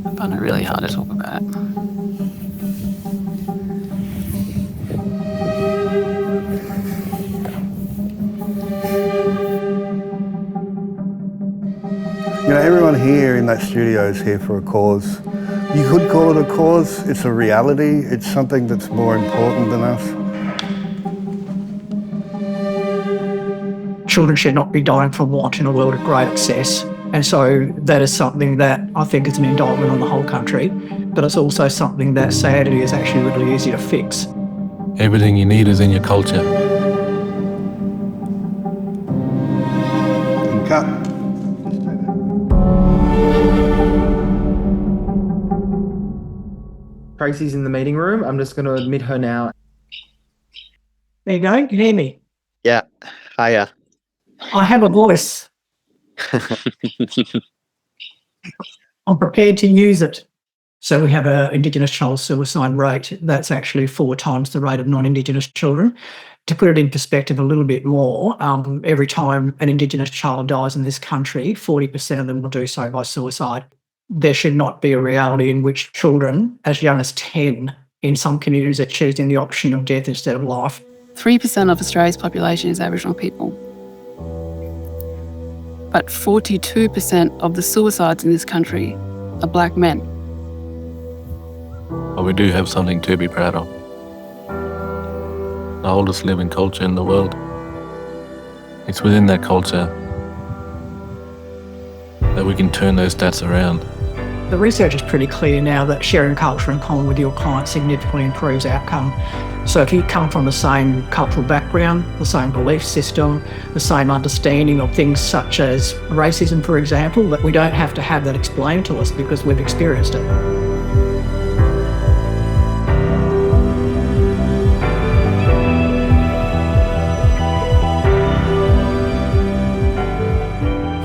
I find it really hard to talk about. You know, everyone here in that studio is here for a cause. You could call it a cause, it's a reality, it's something that's more important than us. Children should not be dying from want in a world of great excess. And so that is something that I think is an indictment on the whole country, but it's also something that sadly is actually really easy to fix. Everything you need is in your culture. Cut. Tracy's in the meeting room. I'm just going to admit her now. There you go, you can hear me. Yeah, hiya. I have a voice. I'm prepared to use it. So we have an Indigenous child suicide rate that's actually 4 times the rate of non-Indigenous children. To put it in perspective a little bit more, every time an Indigenous child dies in this country, 40% of them will do so by suicide. There should not be a reality in which children as young as 10 in some communities are choosing the option of death instead of life. 3% of Australia's population is Aboriginal people. But 42% of the suicides in this country are black men. But we do have something to be proud of. The oldest living culture in the world. It's within that culture that we can turn those stats around. The research is pretty clear now that sharing culture in common with your client significantly improves outcome. So if you come from the same cultural background, the same belief system, the same understanding of things such as racism, for example, that we don't have to have that explained to us because we've experienced it.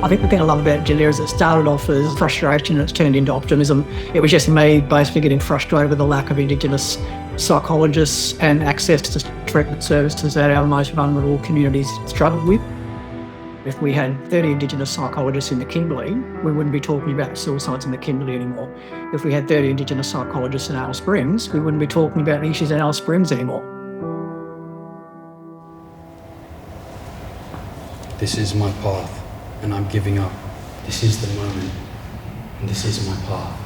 I think the thing I love about Jingili is it started off as frustration and it's turned into optimism. It was just me basically getting frustrated with the lack of Indigenous psychologists and access to treatment services that our most vulnerable communities struggle with. If we had 30 Indigenous psychologists in the Kimberley, we wouldn't be talking about suicides in the Kimberley anymore. If we had 30 Indigenous psychologists in Alice Springs, we wouldn't be talking about the issues in Alice Springs anymore. This is my path. And I'm giving up. This is the moment, and this is my path.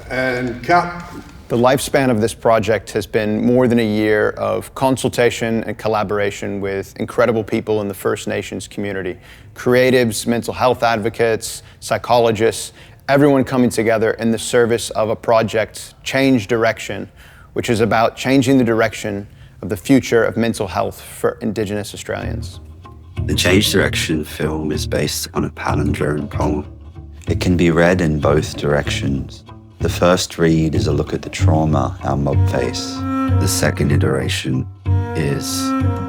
And cut. The lifespan of this project has been more than a year of consultation and collaboration with incredible people in the First Nations community. Creatives, mental health advocates, psychologists, everyone coming together in the service of a project, Change Direction, which is about changing the direction of the future of mental health for Indigenous Australians. The Change Direction film is based on a palindrome poem. It can be read in both directions. The first read is a look at the trauma our mob face. The second iteration is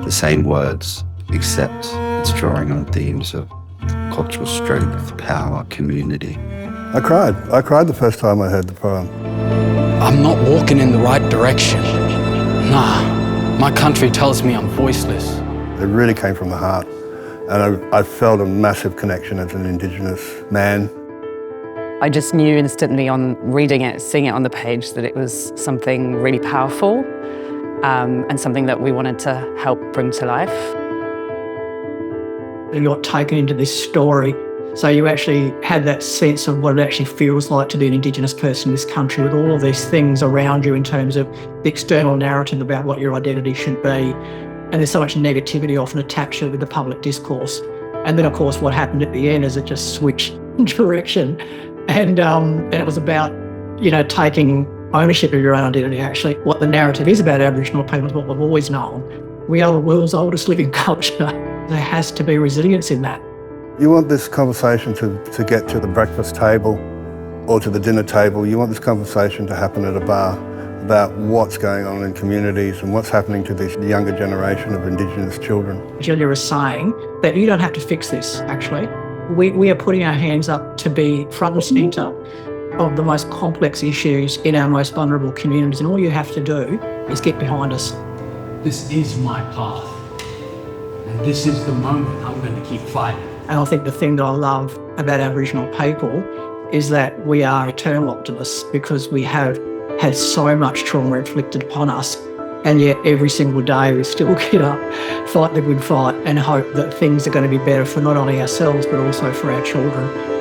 the same words, except it's drawing on themes of cultural strength, power, community. I cried. I cried the first time I heard the poem. I'm not walking in the right direction. Nah, my country tells me I'm voiceless. It really came from the heart. And I felt a massive connection as an Indigenous man. I just knew instantly on reading it, seeing it on the page, that it was something really powerful and something that we wanted to help bring to life. You got taken into this story, so you actually had that sense of what it actually feels like to be an Indigenous person in this country with all of these things around you in terms of the external narrative about what your identity should be. And there's so much negativity often attached to it with the public discourse. And then, of course, what happened at the end is it just switched direction. And it was about, taking ownership of your own identity, actually. What the narrative is about Aboriginal people is what we've always known. We are the world's oldest living culture. There has to be resilience in that. You want this conversation to get to the breakfast table or to the dinner table. You want this conversation to happen at a bar about what's going on in communities and what's happening to this younger generation of Indigenous children. Julia is saying that you don't have to fix this, actually. We are putting our hands up to be front and centre of the most complex issues in our most vulnerable communities, and all you have to do is get behind us. This is my path, and this is the moment I'm going to keep fighting. And I think the thing that I love about Aboriginal people is that we are eternal optimists because we have had so much trauma inflicted upon us, and yet every single day we still get up, fight the good fight, and hope that things are going to be better for not only ourselves but also for our children.